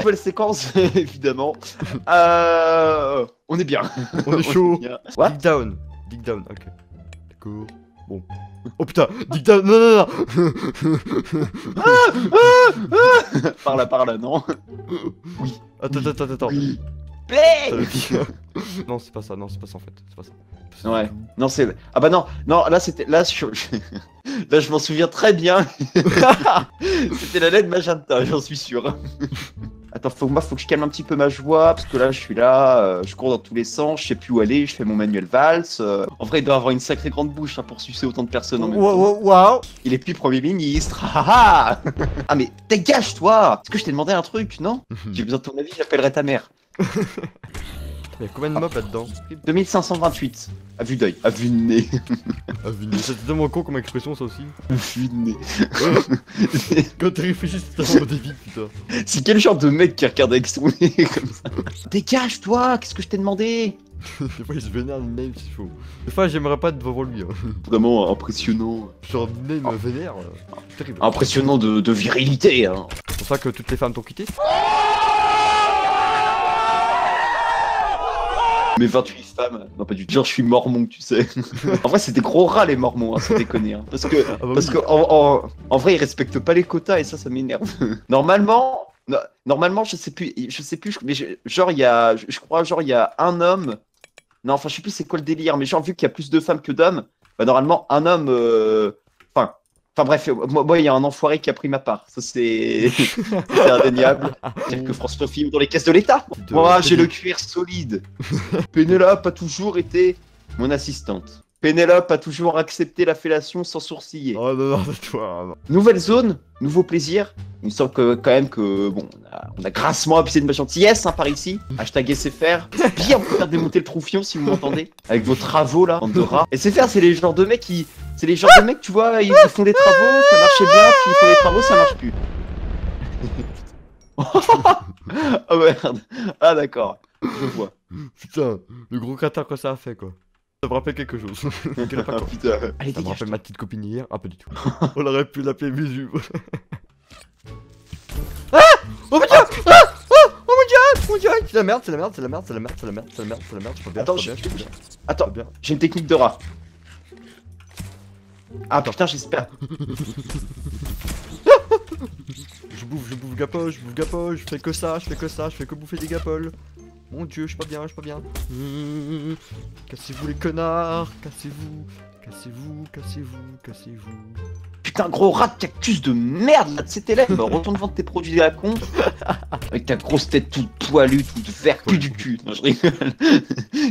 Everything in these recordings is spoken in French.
nouvelle séquence, évidemment. On est bien. On est chaud. What? Dig down. Dig down, ok. D'accord. Bon. Oh putain, dig down. Non. Par là, non? Oui. Attends. Oui. Non, c'est pas ça, en fait. C'est pas ça. Ouais. Non, c'est. Ah bah non, là c'était. Là, là, je m'en souviens très bien. C'était la lettre magenta, j'en suis sûr. Attends, faut que je calme un petit peu ma joie, parce que là, je suis là, je cours dans tous les sens, je sais plus où aller, je fais mon manuel valse. En vrai, il doit avoir une sacrée grande bouche hein, pour sucer autant de personnes en même temps. Waouh. Il est plus Premier ministre. Ah mais dégage-toi! Est-ce que je t'ai demandé un truc, non? J'ai besoin de ton avis, j'appellerai ta mère. Y'a combien de mobs là-dedans? 2528. À vue d'œil, à vue de nez. Ah, c'est tellement con comme expression ça aussi. À vue de nez. Quand tu réfléchis, c'est tellement débile, putain. C'est quel genre de mec qui regarde avec son nez comme ça? Dégage-toi, qu'est-ce que je t'ai demandé? Des fois il se vénère le name s'il faut. Des fois j'aimerais pas être devant lui. Hein. Vraiment impressionnant. Genre name vénère, terrible. Impressionnant de virilité, hein. C'est pour ça que toutes les femmes t'ont quitté. Mais 28 femmes, non pas du tout. Genre je suis mormon, tu sais. En vrai c'est des gros rats les mormons, hein, sans déconner. Hein. Parce que, en vrai ils respectent pas les quotas et ça m'énerve. Normalement, je sais plus, mais genre il y a, je crois genre il y a un homme. Non enfin je sais plus c'est quoi le délire, mais genre vu qu'il y a plus de femmes que d'hommes, bah normalement un homme, Enfin bref, moi il y a un enfoiré qui a pris ma part. Ça c'est indéniable. C'est que François Fillon dans les caisses de l'État. Moi j'ai le cuir solide. Pénélope a toujours été mon assistante. Pénélope a toujours accepté la fellation sans sourciller. Oh non, toi. Non. Nouvelle zone, nouveau plaisir. Il me semble que quand même que bon, on a grassement abusé de ma gentillesse hein, par ici. Hashtag SFR. Bien vous faire démonter le troufion si vous m'entendez. Avec vos travaux là, bande de rats. SFR c'est les genres de mecs qui. C'est les genres de mecs, tu vois, ils font des travaux, ça marchait bien, puis ils font des travaux, ça marche plus. Oh merde. Ah d'accord. Je vois. Putain, le gros cratère que ça a fait quoi. Ça me rappelle quelque chose. Pas quoi. Putain. Allez, ça me rappelle ma petite copine hier, un peu du tout. On aurait pu l'appeler Visu. Ah oh putain oh mon dieu c'est la merde, je peux bien. Attends, j'ai une technique de rat. Ah putain, j'espère. Je bouffe gapoche, je fais que ça, je fais que bouffer des gapoles. Mon dieu, je suis pas bien. Cassez-vous les connards, cassez-vous. Putain, gros rat de cactus de merde là de cet élève. Retourne vendre tes produits à la con. Avec ta grosse tête toute poilue, toute verte, cul du cul. Non, je rigole.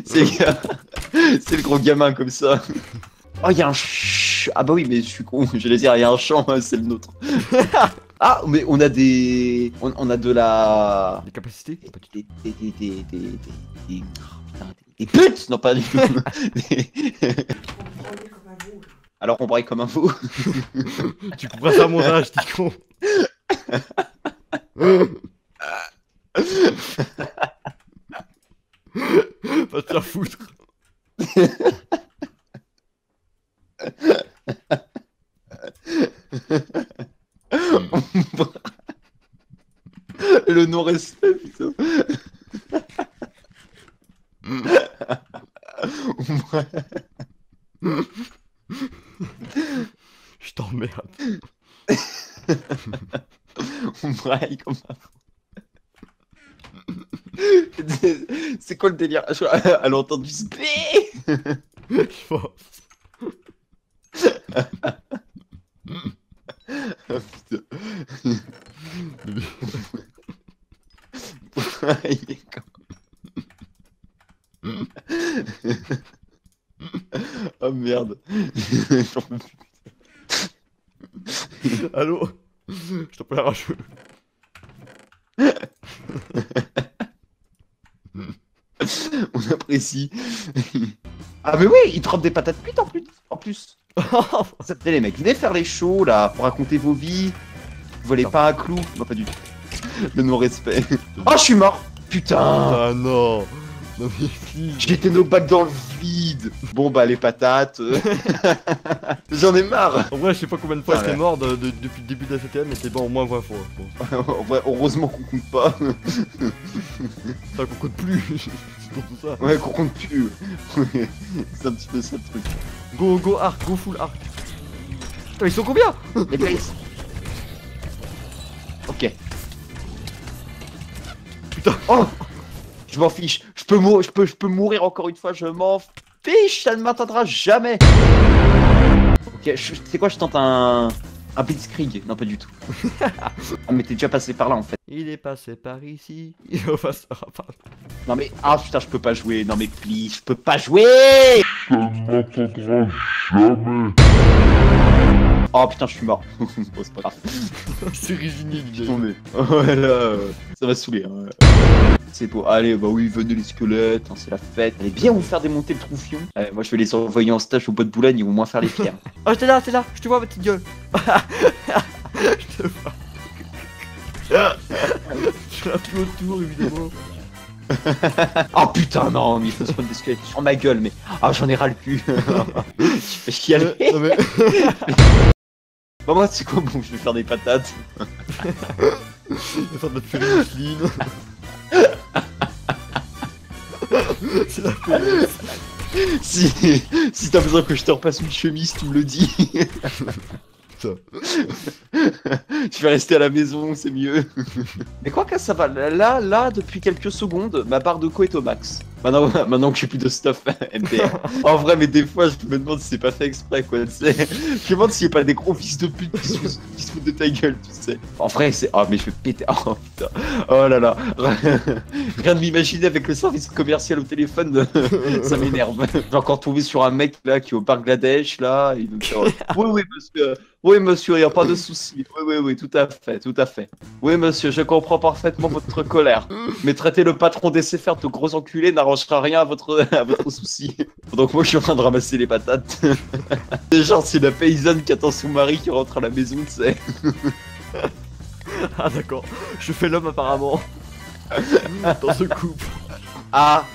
C'est le gros gamin comme ça. Oh, il y a un ah bah oui, mais je suis con, j'allais dire, il y a un champ, c'est le nôtre. Ah, mais on a des... On a de la... Des capacités? Des putes. Non, pas du tout. Alors on braille comme un veau. Tu comprends ça à mon âge, t'es con. Va te faire foutre. Le non-respect, putain. Je t'emmerde. On braille comme un c'est quoi le délire? Elle a entendu ce B. Je pense. Oh, putain. Il est comme... Oh merde. J'en peux plus. Allô? Je t'appelle rageux. On apprécie. Ah mais oui, il trempe des patates cuites en plus. Ça les mecs, venez faire les shows là, pour raconter vos vies. Vous volez pas un clou. Non pas du tout. Le non-respect. Oh je suis mort. Putain. Ah non. Non mais please. J'étais nos bacs dans le vide. Bon bah les patates. J'en ai marre. En vrai, je sais pas combien de fois Ah, j'étais ouais. mort depuis le début de la CTM, mais c'est bon au moins 20 fois. Bon. En vrai, heureusement qu'on compte pas. Ça qu'on compte plus. C'est surtout ça. Ouais, qu'on compte plus. C'est un petit peu ça le truc. Go arc, go full arc. Putain, ils sont combien? Les places. Ok. Putain. Oh, je m'en fiche. Je peux mourir encore une fois. Je m'en fiche. Ça ne m'atteindra jamais. Ok. C'est quoi? Je tente un blitzkrieg. Non, pas du tout. Ah, mais t'es déjà passé par là en fait. Il est passé par ici. Il passera par là. Non mais ah putain, je peux pas jouer. Non mais please, je peux pas jouer. Ça ne m'entendra jamais. Oh putain, je suis mort. Bon, c'est pas grave. C'est Rigini, Je suis tombé. Ouais, là, ça va saouler. Hein. C'est beau. Allez, bah oui, venez les squelettes, hein, c'est la fête. Allez bien vous faire démonter le troufion. Moi, je vais les envoyer en stage au bois de Boulogne, ils vont moins faire les fiers. Oh, t'es là, je te vois, ma petite gueule. Je te vois. Je suis un peu autour, évidemment. Oh putain, non, mais il faut se prendre des squelettes sur ma gueule, mais ah, j'en ai ras le cul. Je fais chialer. Non, mais... Bah, moi, c'est quoi? Bon, je vais faire des patates. Il va faire de notre féminisline. C'est la PLS. Si t'as besoin que je te repasse une chemise, tu me le dis. Putain. Je vais rester à la maison, c'est mieux. Mais quoi que ça va, là, depuis quelques secondes, ma barre de co est au max. Maintenant que j'ai plus de stuff MDR. En vrai, mais des fois, je me demande si c'est pas fait exprès, quoi, tu sais. Je me demande s'il y a pas des gros fils de pute qui se foutent de ta gueule, tu sais. En vrai, c'est... Oh, mais je vais péter... Oh, putain. Oh là là. Rien de m'imaginer avec le service commercial au téléphone, ça m'énerve. J'ai encore tombé sur un mec, là, qui est au Bangladesh, là, il veut me faire... Oui, monsieur... Oui, monsieur, il n'y a pas de souci. Oui, tout à fait, tout à fait. Oui, monsieur, je comprends parfaitement votre colère. Mais traiter le patron des CFR de gros enculé n'arrangera rien à votre souci. Donc moi, je suis en train de ramasser les patates. C'est genre, c'est la paysanne qui attend son mari qui rentre à la maison, tu sais. Ah d'accord, je fais l'homme apparemment. Dans ce couple. Ah,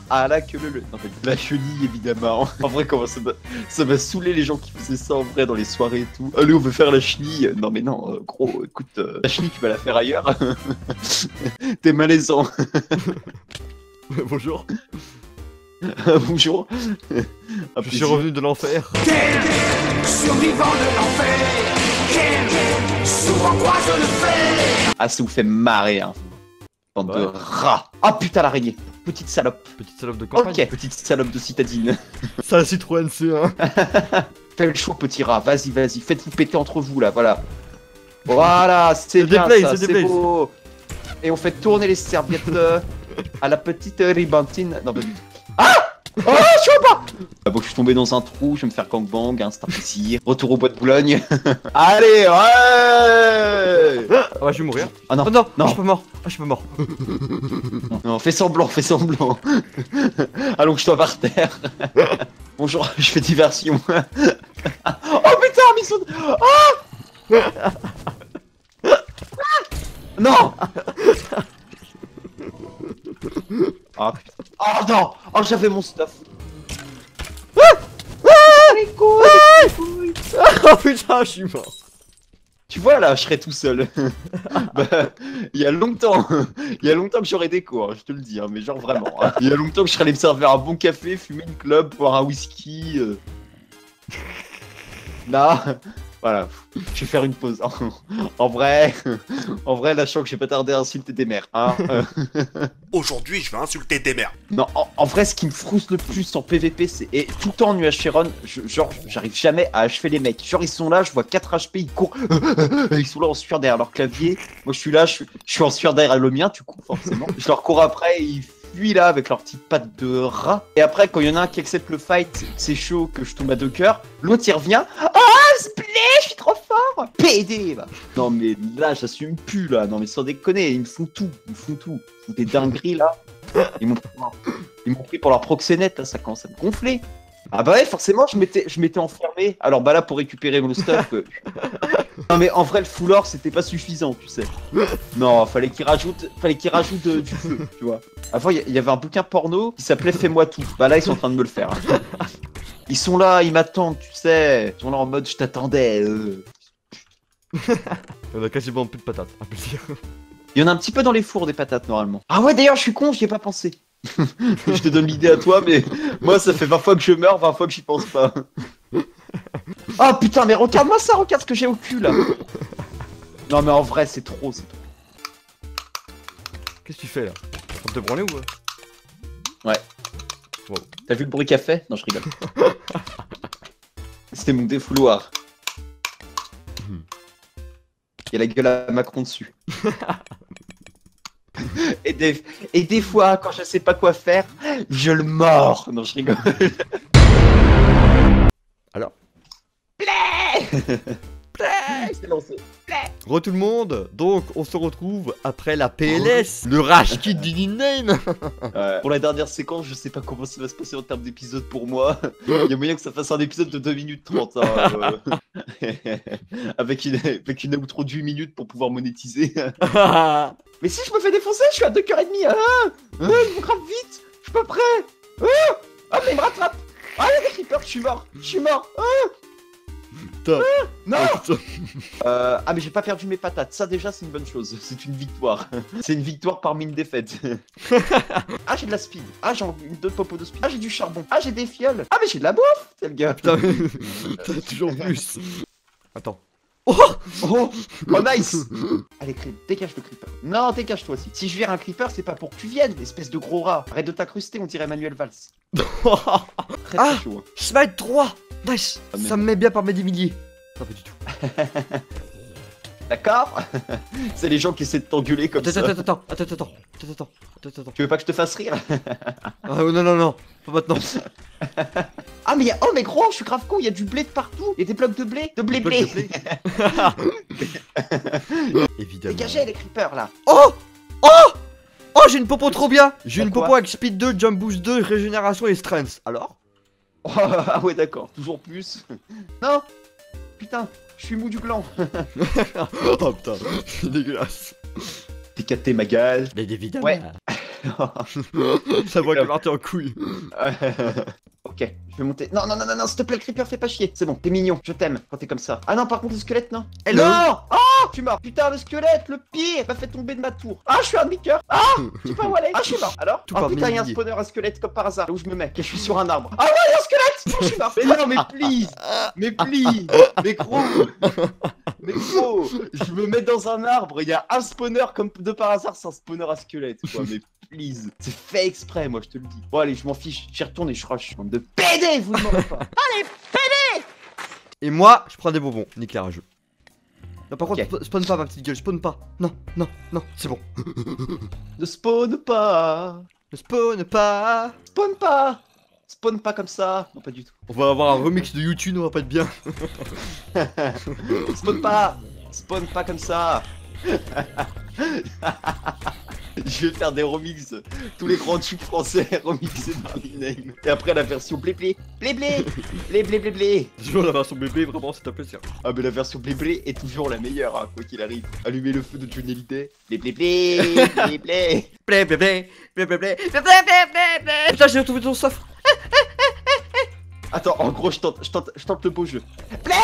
là que le... En fait, la chenille, évidemment. En vrai, comment ça m'a saoulé les gens qui faisaient ça en vrai dans les soirées et tout. Allez, on veut faire la chenille. Non, mais non, gros, écoute, la chenille, tu vas la faire ailleurs. T'es malaisant. Bonjour. Bonjour. Je suis revenu de l'enfer. Quel survivant de l'enfer, quel souvent quoi je le fais. Ah, ça vous fait marrer, hein. Bande de rats. Ah putain, l'araignée. Petite salope. Petite salope de campagne. Ok, petite salope de citadine. C'est un Citroën C1. Fais le show, petit rat. Vas-y, faites-vous péter entre vous, là, voilà. Voilà, c'est bien ça, c'est beau. Et on fait tourner les serviettes à la petite ribantine. Non, pas du tout. Ah! Oh, je suis pas. Bon, je suis tombé dans un trou, je vais me faire gangbang, hein, c'est un plaisir. Retour au bois de Boulogne. Allez, ouais! Ah ouais, je vais mourir. Ah non, Oh non, non. je suis pas mort. Ah, je suis pas mort. Non, fais semblant. Allonge-toi par terre. Bonjour, je fais diversion. Oh putain, mais ils sont... Ah! Non! Ah putain. Oh non! Oh, j'avais mon stuff. Les couilles. Oh putain, je suis mort. Tu vois là, je serais tout seul. Bah, il y a longtemps que j'aurais des cours, je te le dis, hein, mais genre vraiment. Hein. Il y a longtemps que je serais allé me servir un bon café, fumer une clope, boire un whisky. Là, voilà, je vais faire une pause. En vrai, là, je sens que j'ai pas tardé à insulter des mères. Hein. Aujourd'hui, je vais insulter des mères. Non, en vrai, ce qui me frustre le plus en PVP, c'est... Et tout le temps en UHC genre, j'arrive jamais à achever les mecs. Genre, ils sont là, je vois 4 HP, ils courent. Ils sont là en sueur derrière leur clavier. Moi, je suis là, je suis en sueur derrière le mien, tu cours forcément. Je leur cours après, ils fuient là avec leurs petites pattes de rat. Et après, quand il y en a un qui accepte le fight, c'est chaud, que je tombe à 2 cœurs. L'autre, il revient. Oh, splay, je suis trop fort. PD, bah. Non, mais là, j'assume plus, là. Non, mais sans déconner, ils me font tout. Ils font des dingueries, là. Ils m'ont pris pour leur proxénète, là, ça commence à me gonfler. Ah bah ouais, forcément, je m'étais enfermé. Alors bah là, pour récupérer mon stuff... Non mais en vrai, le full or, c'était pas suffisant, tu sais. Non, fallait qu'il rajoute du feu, tu vois. Avant, il y avait un bouquin porno qui s'appelait Fais-moi tout. Bah là, ils sont en train de me le faire. Ils sont là, ils m'attendent, tu sais. Ils sont là en mode, je t'attendais. On a quasiment plus de patates, à plaisir. Il y en a un petit peu dans les fours des patates, normalement. Ah ouais, d'ailleurs, je suis con, j'y ai pas pensé. Je te donne l'idée à toi, mais moi, ça fait 20 fois que je meurs, 20 fois que j'y pense pas. Oh putain, mais regarde-moi ça, regarde ce que j'ai au cul, là. Non, mais en vrai, c'est trop, c'est trop. Qu'est-ce que tu fais, là? T'es en train de te branler ou quoi? Ouais. Wow. T'as vu le bruit qu'a fait? Non, je rigole. C'était mon défouloir. Il y a la gueule à Macron dessus. et des fois, quand je sais pas quoi faire, je le mords. Non, je rigole. Alors? C'est lancé. Re tout le monde, donc on se retrouve après la PLS, le rage kit du nickname. Pour la dernière séquence, je sais pas comment ça va se passer en termes d'épisode pour moi. Il y a moyen que ça fasse un épisode de 2 minutes 30. Hein, avec une outro de 8 minutes pour pouvoir monétiser. Mais si je me fais défoncer, je suis à 2h30. Je me crame vite. Je suis pas prêt. Ah mais il me rattrape. Ah il y a des creepers, je suis mort. Non. Ah mais j'ai pas perdu mes patates, ça déjà c'est une bonne chose, c'est une victoire. C'est une victoire parmi une défaite. Ah j'ai de la speed, ah j'ai une 2 popos de speed, ah j'ai du charbon, ah j'ai des fioles, ah mais j'ai de la bouffe, c'est le gars. Putain, t'as toujours plus. Attends. Oh nice. Allez dégage le creeper. Non dégage toi aussi. Si je vire un creeper c'est pas pour que tu viennes, espèce de gros rat. Arrête de t'incruster, on dirait Manuel Valls. Très chaud. Hein. Smite 3. Nice. Ah, mais... Ça me met bien par mes 10 milliers. Non pas du tout. D'accord. C'est les gens qui essaient de t'engueuler comme ça. Attends. Tu veux pas que je te fasse rire? Ah non, pas maintenant. Ah mais oh mais gros, je suis grave con, il y a du blé de partout. Il y a des blocs de blé, blé. Évidemment. Dégagez les creepers là. Oh, j'ai une popo trop bien. J'ai une popo avec speed 2, jump boost 2, régénération et strength. Alors? Oh, ah ouais d'accord, toujours plus. Non. Putain, je suis mou du gland. Oh putain, c'est dégueulasse. T'es capté ma gueule. Mais évidemment. Ouais. Ça voit que partir en couille. Ok, je vais monter. Non, s'il te plaît, le creeper, fais pas chier. C'est bon, t'es mignon, je t'aime quand t'es comme ça. Ah non, par contre, le squelette, non. Hello. Non. Oh, je suis mort. Putain, le squelette, le pire, m'a fait tomber de ma tour. Ah, je suis un demi-cœur. Ah, tu sais pas où aller. Ah, je suis mort. Alors? Tout Ah par putain, il y a un milliers. spawner à squelette comme par hasard. Là où je me mets. Je suis sur un arbre. Ah ouais, il y a un squelette. Non, je suis mort. Mais non, mais please. Mais gros, je me mets dans un arbre. Il y a un spawner comme de par hasard, c'est un spawner à squelette. Quoi, mais please. C'est fait exprès, moi, je te le dis. Bon, allez, je m'en fiche. J'y retourne et je rush. Bande de PD, vous ne m'aurez pas. Et moi, je prends des bonbons. Nique la rageux. Non, par Ok. contre, spawn pas, ma petite gueule, spawn pas. Non, c'est bon. Ne spawn pas. Ne spawn pas. Spawn pas. Spawn pas comme ça. Non, pas du tout. On va avoir un remix de YouTube, on va pas être bien. Spawn pas. Spawn pas comme ça. Je vais faire des remixes. Tous les grands tubes français remixés par Nickname. Et après la version blé. Toujours la version bébé, vraiment, c'est un plaisir. Ah mais la version blé est toujours la meilleure, hein, quoi qu'il arrive. Allumer le feu de Johnny Hallyday. Blé. Blé. Putain, j'ai retrouvé ton stuff. Attends, en gros, je tente le beau jeu. Blé.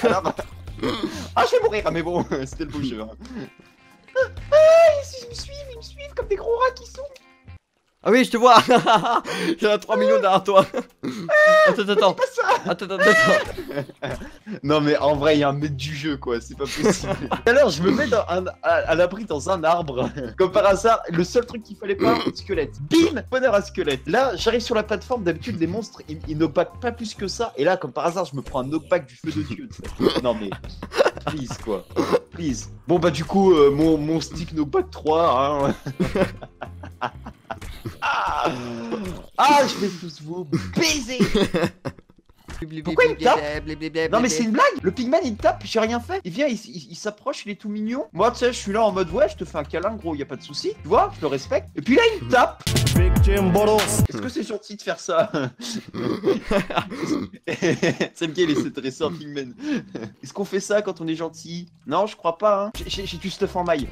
Alors... Ah, je vais mourir, ah, mais bon, c'était le beau jeu. Hein. Ils me suivent comme des gros rats qui sont. Ah oui, je te vois. Il y en a 3 millions derrière toi. Attends. Non mais en vrai il y a un maître du jeu quoi, c'est pas possible. Alors je me mets à l'abri dans un arbre. Comme par hasard, le seul truc qu'il fallait pas, squelette. Bim, bonheur à squelette. Là j'arrive sur la plateforme, d'habitude les monstres ils knockback pas plus que ça. Et là comme par hasard je me prends un knockback du feu de Dieu. Non mais please quoi, please. Bon bah du coup mon stick knockback 3 hein. Ah, je vais tous vous baiser. Pourquoi il me tape? Non mais c'est une blague. Le pigman il me tape, j'ai rien fait. Il vient, il s'approche, il est tout mignon. Moi tu sais, je suis là en mode ouais, je te fais un câlin gros, y a pas de souci. Tu vois, je le respecte. Et puis là il me tape. Est-ce que c'est gentil de faire ça? C'est bien laisser dresser un pigman. Est-ce qu'on fait ça quand on est gentil? Non, je crois pas. Hein. J'ai du stuff en maille.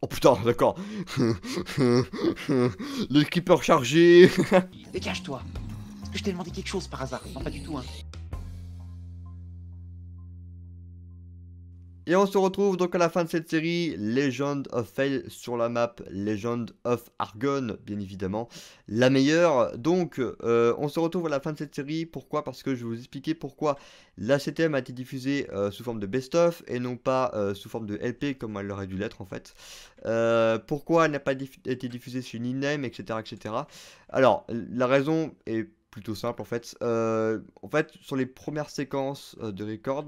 Oh putain, d'accord. Le creeper chargé. Dégage-toi. Est-ce que je t'ai demandé quelque chose par hasard? Non, pas du tout. Hein. Et on se retrouve donc à la fin de cette série, Legend of Fail sur la map, Legend of Argon, bien évidemment, la meilleure. Donc, on se retrouve à la fin de cette série, pourquoi? Parce que je vais vous expliquer pourquoi la CTM a été diffusée sous forme de best-of et non pas sous forme de LP comme elle aurait dû l'être en fait. Pourquoi elle n'a pas été diffusée chez Ninem, etc., etc. Alors, la raison est plutôt simple en fait. Sur les premières séquences de record,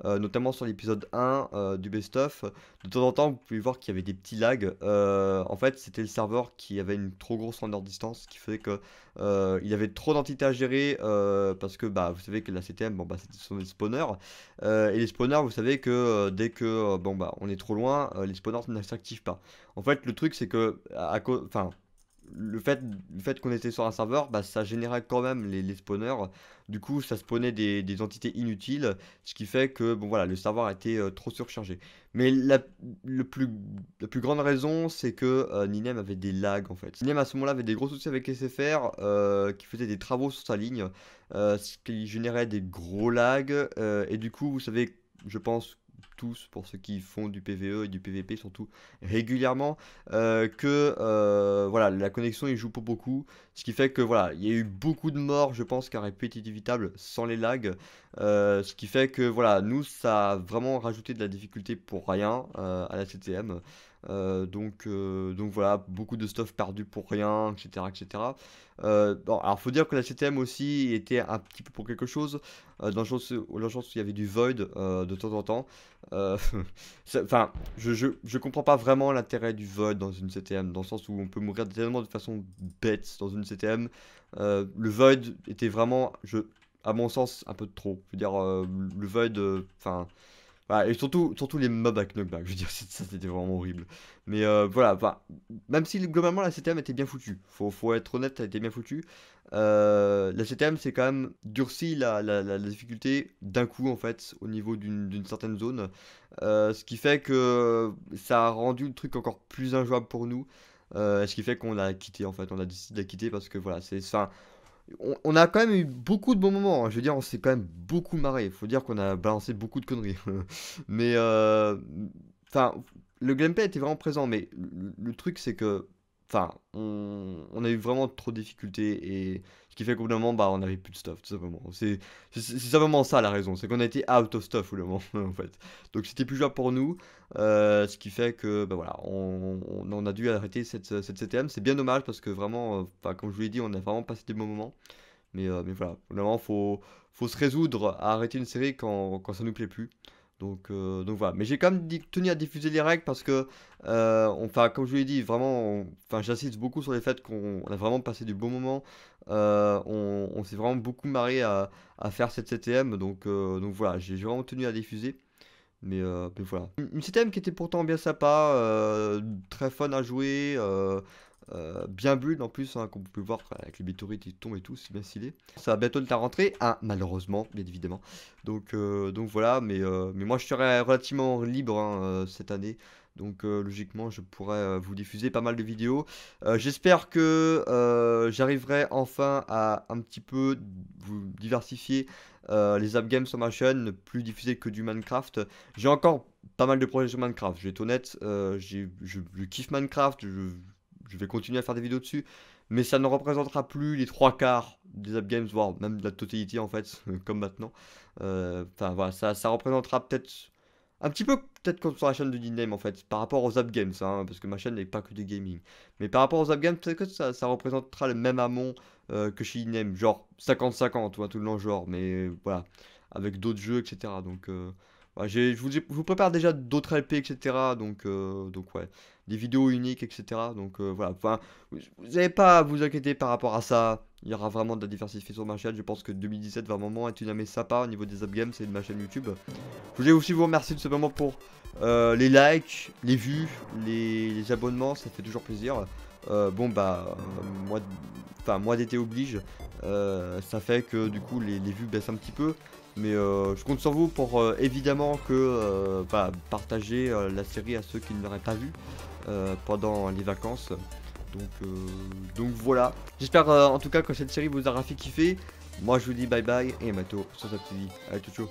notamment sur l'épisode 1 du best-of, de temps en temps vous pouvez voir qu'il y avait des petits lags. En fait, c'était le serveur qui avait une trop grosse render distance, ce qui faisait que il y avait trop d'entités à gérer parce que bah, vous savez que la CTM, bon, bah, ce sont des spawners. Et les spawners, vous savez que dès que bon, bah, on est trop loin, les spawners ne s'activent pas. En fait, le truc c'est que le fait qu'on était sur un serveur, bah, ça générait quand même les spawners. Du coup, ça spawnait des entités inutiles, ce qui fait que bon, voilà, le serveur a été trop surchargé. Mais la plus grande raison, c'est que Ninem avait des lags en fait. Ninem à ce moment-là avait des gros soucis avec SFR qui faisait des travaux sur sa ligne, ce qui générait des gros lags. Et du coup, vous savez, je pense tous, pour ceux qui font du PvE et du PvP surtout régulièrement, voilà, la connexion il joue pour beaucoup, ce qui fait que voilà, il y a eu beaucoup de morts, je pense, qui auraient pu être évitables sans les lags, ce qui fait que voilà, nous ça a vraiment rajouté de la difficulté pour rien à la CTM. Donc voilà, beaucoup de stuff perdu pour rien, etc., etc. Bon, alors faut dire que la CTM aussi était un petit peu pour quelque chose, dans le sens où il y avait du void de temps en temps. Enfin, je comprends pas vraiment l'intérêt du void dans une CTM, dans le sens où on peut mourir tellement de façon bête dans une CTM. Le void était vraiment, à mon sens, un peu de trop. Je veux dire, le void, enfin. Voilà, et surtout les mobs avec knockback, je veux dire, ça c'était vraiment horrible. Mais voilà, même si globalement la CTM était bien foutue, faut être honnête, elle était bien foutue. La CTM c'est quand même durci la difficulté d'un coup en fait, au niveau d'une certaine zone. Ce qui fait que ça a rendu le truc encore plus injouable pour nous. Ce qui fait qu'on l'a quitté en fait, on a décidé de la quitter parce que voilà, on a quand même eu beaucoup de bons moments, hein. Je veux dire, on s'est quand même beaucoup marré. Il faut dire qu'on a balancé beaucoup de conneries. Mais, enfin, le gameplay était vraiment présent. Mais le truc, c'est que, enfin, on a eu vraiment trop de difficultés. Et ce qui fait qu'au bout d'un moment, bah, on n'avait plus de stuff, tout simplement. C'est simplement ça la raison. C'est qu'on a été out of stuff au bout d'un moment, en fait. Donc, c'était plus jouable pour nous. Ce qui fait que, bah voilà, on a dû arrêter cette CTM. C'est bien dommage parce que vraiment, comme je vous l'ai dit, on a vraiment passé des bons moments. Mais voilà, vraiment, faut se résoudre à arrêter une série quand ça nous plaît plus. Donc voilà. Mais j'ai quand même tenu à diffuser les règles parce que, comme je vous l'ai dit, vraiment, j'insiste beaucoup sur les faits qu'on a vraiment passé du bon moment. On s'est vraiment beaucoup marré à faire cette CTM. Donc voilà, j'ai vraiment tenu à diffuser. Mais voilà. Une CTM qui était pourtant bien sympa, très fun à jouer, bien build en plus, hein, comme vous pouvez voir avec les météorites qui tombent et tout, c'est bien stylé. Ça va bientôt être la rentrée, hein, malheureusement, bien évidemment. Donc voilà, mais moi je serai relativement libre hein, cette année. Donc logiquement je pourrais vous diffuser pas mal de vidéos. J'espère que j'arriverai enfin à un petit peu vous diversifier les app games sur ma chaîne, ne plus diffuser que du Minecraft. J'ai encore pas mal de projets sur Minecraft, je vais être honnête, je kiffe Minecraft, je vais continuer à faire des vidéos dessus, mais ça ne représentera plus les 3/4 des app games, voire même de la totalité en fait, comme maintenant. Enfin voilà, ça représentera peut-être un petit peu, peut-être comme sur la chaîne de Ninem en fait, par rapport aux app games, hein, parce que ma chaîne n'est pas que du gaming. Mais par rapport aux app games, peut-être que ça représentera le même amont que chez Ninem, genre 50-50, tout le long genre, mais voilà, avec d'autres jeux, etc. Donc Voilà, je vous prépare déjà d'autres LP, etc. Donc ouais, des vidéos uniques, etc. Donc voilà, enfin, vous n'avez pas à vous inquiéter par rapport à ça. Il y aura vraiment de la diversification sur ma chaîne. Je pense que 2017 va vraiment être une année sympa au niveau des upgames et de ma chaîne YouTube. Je voulais aussi vous remercier de ce moment pour les likes, les vues, les abonnements, ça fait toujours plaisir. Bon bah, moi d'été oblige, ça fait que du coup les vues baissent un petit peu. Mais je compte sur vous pour évidemment que partager la série à ceux qui ne l'auraient pas vu pendant les vacances. Donc voilà. J'espère en tout cas que cette série vous aura fait kiffer. Moi je vous dis bye bye et à bientôt sur cette TV. Allez, ciao ciao.